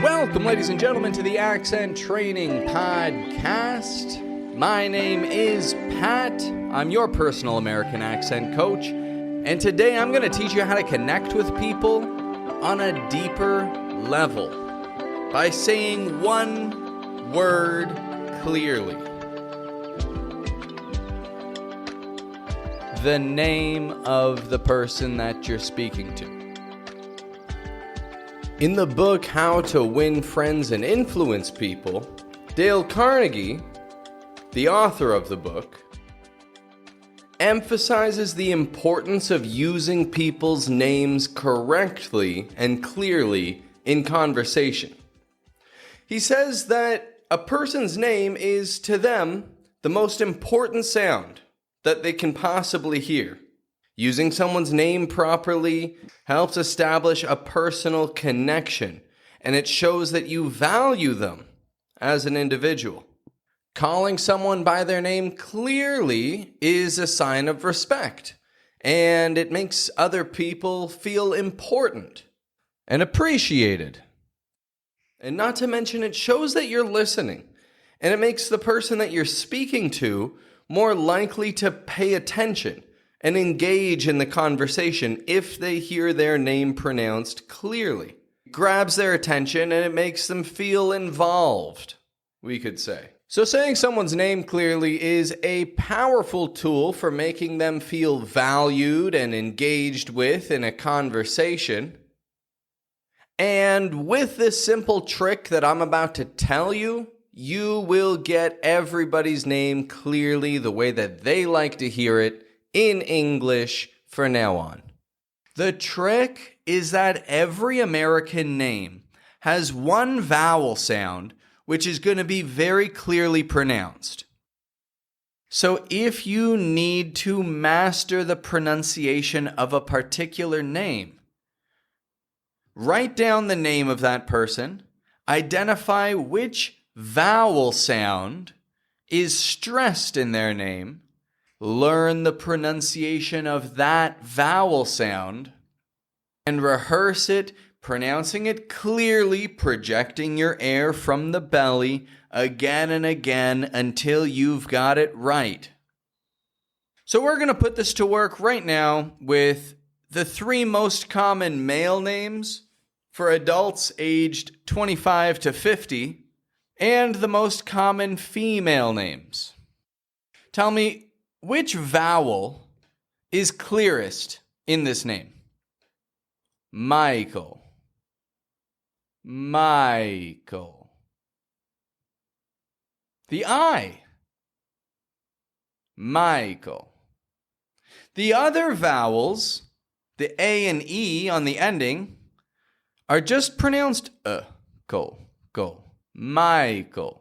Welcome, ladies and gentlemen, to the Accent Training Podcast. My name is Pat. I'm your personal American accent coach. And today I'm going to teach you how to connect with people on a deeper level by saying one word clearly. The name of the person that you're speaking to. In the book, How to Win Friends and Influence People, Dale Carnegie, the author of the book, emphasizes the importance of using people's names correctly and clearly in conversation. He says that a person's name is, to them, the most important sound that they can possibly hear. Using someone's name properly helps establish a personal connection, and it shows that you value them as an individual. Calling someone by their name clearly is a sign of respect, and it makes other people feel important and appreciated. And not to mention, it shows that you're listening, and it makes the person that you're speaking to more likely to pay attention and engage in the conversation if they hear their name pronounced clearly. It grabs their attention and it makes them feel involved, we could say. So saying someone's name clearly is a powerful tool for making them feel valued and engaged with in a conversation. And with this simple trick that I'm about to tell you, you will get everybody's name clearly the way that they like to hear it in English from now on. The trick is that every American name has one vowel sound which is going to be very clearly pronounced. So if you need to master the pronunciation of a particular name, write down the name of that person, identify which vowel sound is stressed in their name, learn the pronunciation of that vowel sound, and rehearse it, pronouncing it clearly, projecting your air from the belly again and again until you've got it right. So we're going to put this to work right now with the 3 most common male names for adults aged 25 to 50 and the most common female names. Tell me, which vowel is clearest in this name? Michael. Michael. The I. Michael. The other vowels, the A and E on the ending, are just pronounced go. Michael.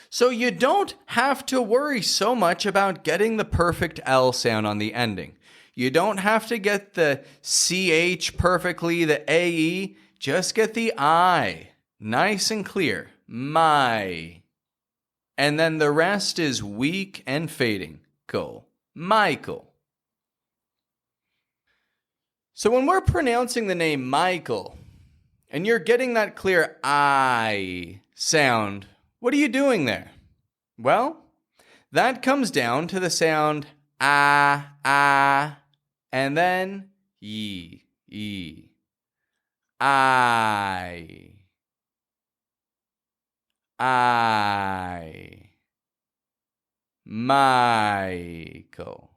So you don't have to worry so much about getting the perfect L sound on the ending. You don't have to get the CH perfectly, the AE. Just get the I nice and clear. My. And then the rest is weak and fading. Go. Michael. So when we're pronouncing the name Michael, and you're getting that clear I sound, what are you doing there? Well, that comes down to the sound ah, and then ye. I. Michael.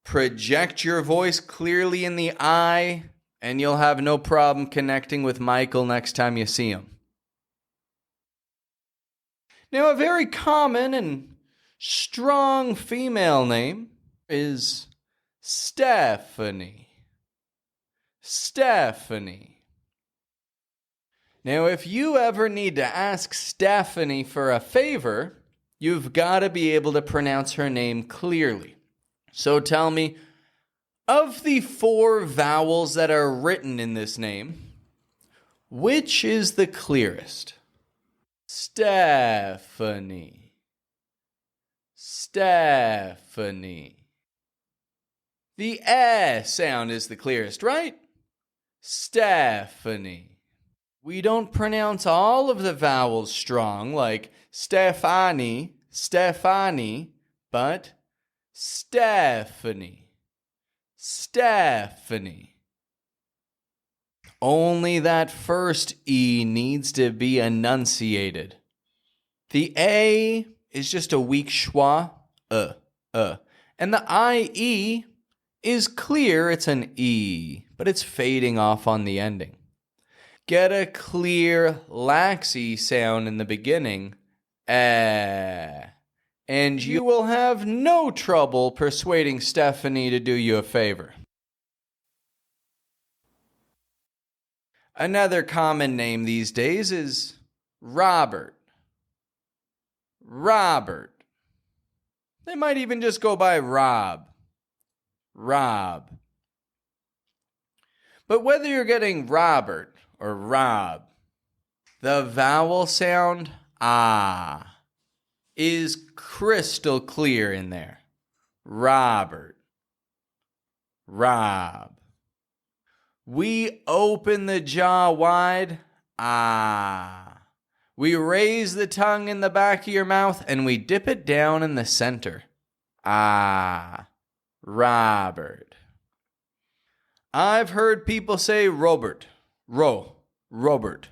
Project your voice clearly in the I, and you'll have no problem connecting with Michael next time you see him. Now, a very common and strong female name is Stephanie. Stephanie. Now, if you ever need to ask Stephanie for a favor, you've got to be able to pronounce her name clearly. So tell me, of the 4 vowels that are written in this name, which is the clearest? Stephanie. Stephanie. The sound is the clearest, right? Stephanie. We don't pronounce all of the vowels strong like Stefani, Stefani, but Stephanie, Stephanie. Only that first E needs to be enunciated. The A is just a weak schwa, and the IE is clear, it's an E, but it's fading off on the ending. Get a clear laxy sound in the beginning, and you will have no trouble persuading Stephanie to do you a favor. Another common name these days is Robert. Robert. They might even just go by Rob. Rob. But whether you're getting Robert or Rob, the vowel sound, ah, is crystal clear in there. Robert. Rob. We open the jaw wide, ah. We raise the tongue in the back of your mouth and we dip it down in the center. Ah, Robert. I've heard people say Robert. Robert.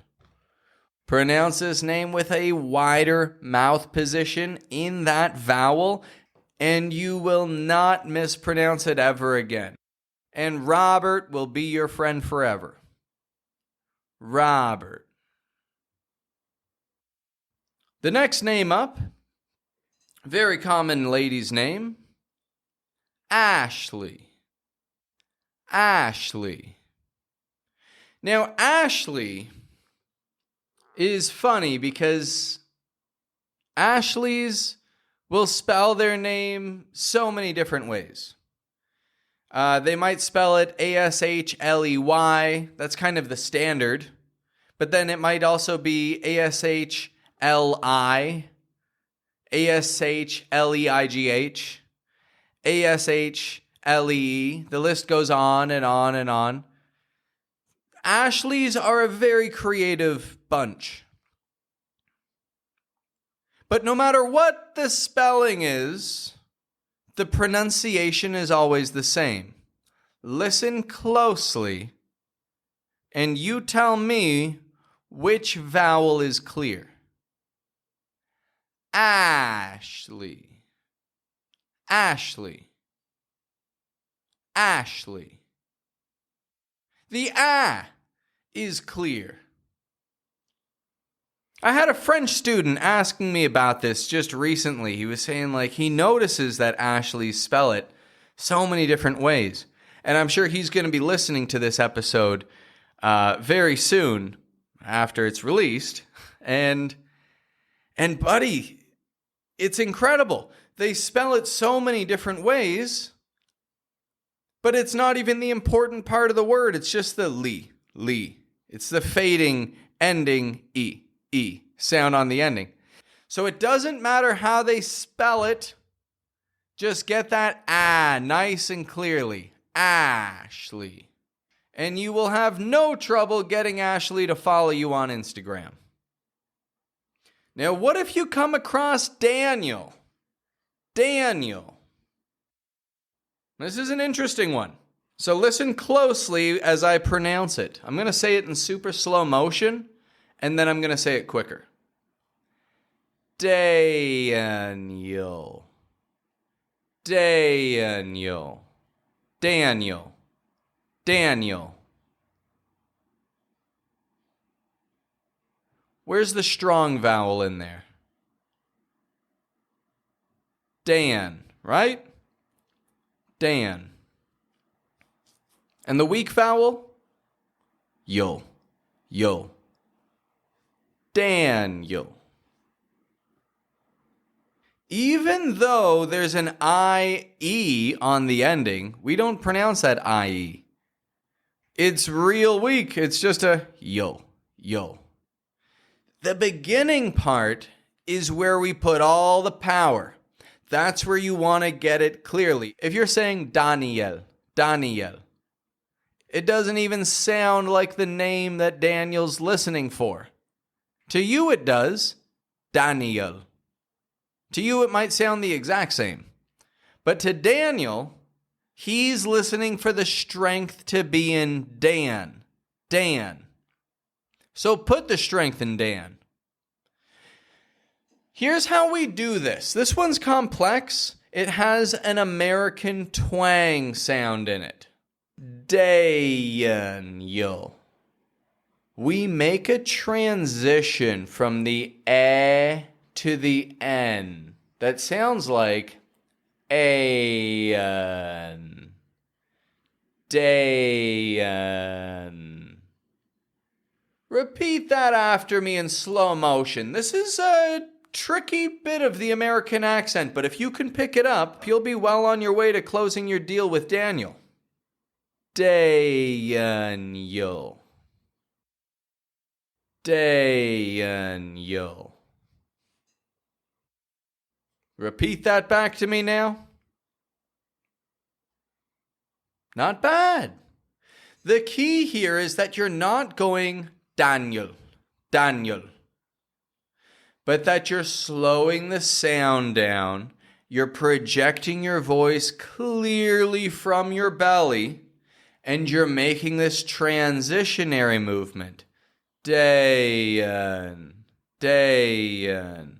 Pronounce this name with a wider mouth position in that vowel, and you will not mispronounce it ever again. And Robert will be your friend forever. Robert. The next name up, very common lady's name, Ashley. Ashley. Now, Ashley is funny because Ashleys will spell their name so many different ways. They might spell it A-S-H-L-E-Y. That's kind of the standard. But then it might also be A-S-H-L-I, A-S-H-L-E-I-G-H, A-S-H-L-E. The list goes on and on and on. Ashleys are a very creative bunch. But no matter what the spelling is, the pronunciation is always the same. Listen closely, and you tell me which vowel is clear. Ashley. Ashley. Ashley. The A is clear. I had a French student asking me about this just recently. He was saying he notices that Ashleys spell it so many different ways. And I'm sure he's going to be listening to this episode very soon after it's released. And buddy, it's incredible. They spell it so many different ways, but it's not even the important part of the word. It's just the li. It's the fading ending E sound on the ending. So it doesn't matter how they spell it. Just get that nice and clearly. Ashley. And you will have no trouble getting Ashley to follow you on Instagram. Now, what if you come across Daniel? Daniel. This is an interesting one. So listen closely as I pronounce it. I'm going to say it in super slow motion, and then I'm going to say it quicker. Daniel. Daniel. Daniel. Daniel. Where's the strong vowel in there? Dan, right? Dan. And the weak vowel? Yo. Daniel. Even though there's an I-E on the ending, we don't pronounce that I-E. It's real weak. It's just a yo. The beginning part is where we put all the power. That's where you want to get it clearly. If you're saying Daniel, It doesn't even sound like the name that Daniel's listening for. To you it does, Daniel. To you it might sound the exact same. But to Daniel, he's listening for the strength to be in Dan. Dan. So put the strength in Dan. Here's how we do this. This one's complex. It has an American twang sound in it. Daniel. We make a transition from the A to the N that sounds like An. Dan. Repeat that after me in slow motion. This is a tricky bit of the American accent, but if you can pick it up, you'll be well on your way to closing your deal with Daniel. Daniel. Daniel. Repeat that back to me now. Not bad. The key here is that you're not going Daniel, Daniel, but that you're slowing the sound down. You're projecting your voice clearly from your belly, and you're making this transitionary movement. Dan, Dan,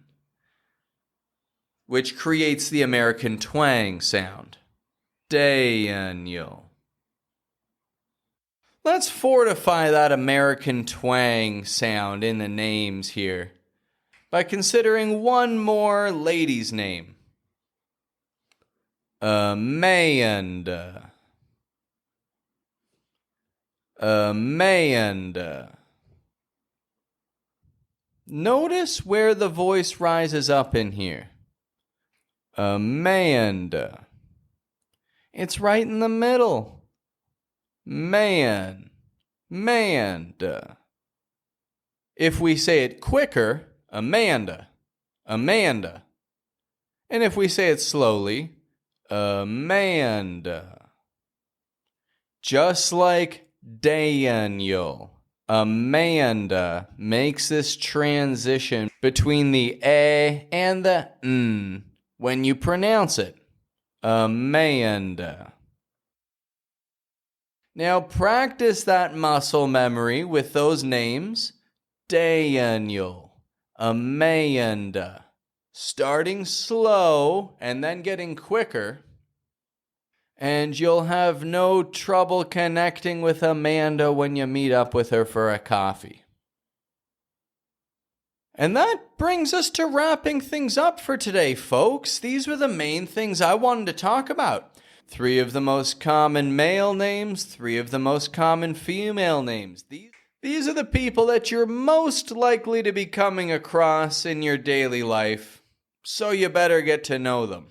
which creates the American twang sound. Daniel. Let's fortify that American twang sound in the names here by considering one more lady's name. Amanda. Amanda. Notice where the voice rises up in here. Amanda. It's right in the middle. Man. Manda. If we say it quicker, Amanda. Amanda. And if we say it slowly, Amanda. Just like Daniel, Amanda makes this transition between the A and the N when you pronounce it. Amanda. Now practice that muscle memory with those names. Daniel, Amanda. Starting slow and then getting quicker. And you'll have no trouble connecting with Amanda when you meet up with her for a coffee. And that brings us to wrapping things up for today, folks. These were the main things I wanted to talk about. 3 of the most common male names, 3 of the most common female names. These are the people that you're most likely to be coming across in your daily life, so you better get to know them.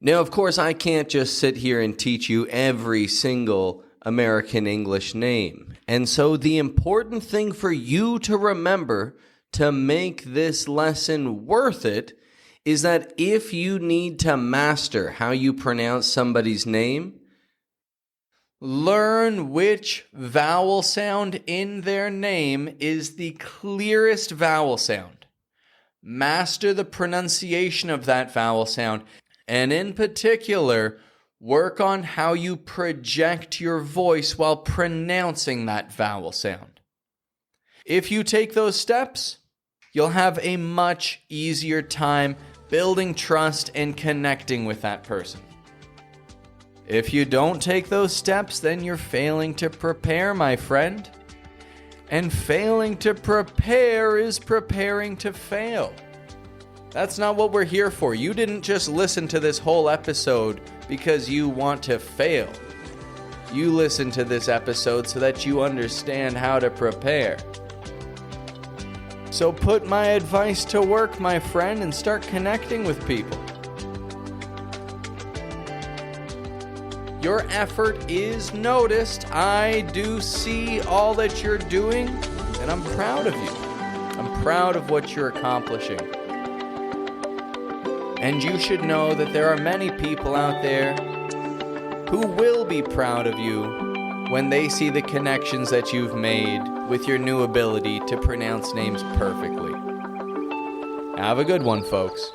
Now, of course, I can't just sit here and teach you every single American English name. And so the important thing for you to remember to make this lesson worth it is that if you need to master how you pronounce somebody's name, learn which vowel sound in their name is the clearest vowel sound. Master the pronunciation of that vowel sound, and in particular, work on how you project your voice while pronouncing that vowel sound. If you take those steps, you'll have a much easier time building trust and connecting with that person. If you don't take those steps, then you're failing to prepare, my friend. And failing to prepare is preparing to fail. That's not what we're here for. You didn't just listen to this whole episode because you want to fail. You listened to this episode so that you understand how to prepare. So put my advice to work, my friend, and start connecting with people. Your effort is noticed. I do see all that you're doing, and I'm proud of you. I'm proud of what you're accomplishing. And you should know that there are many people out there who will be proud of you when they see the connections that you've made with your new ability to pronounce names perfectly. Have a good one, folks.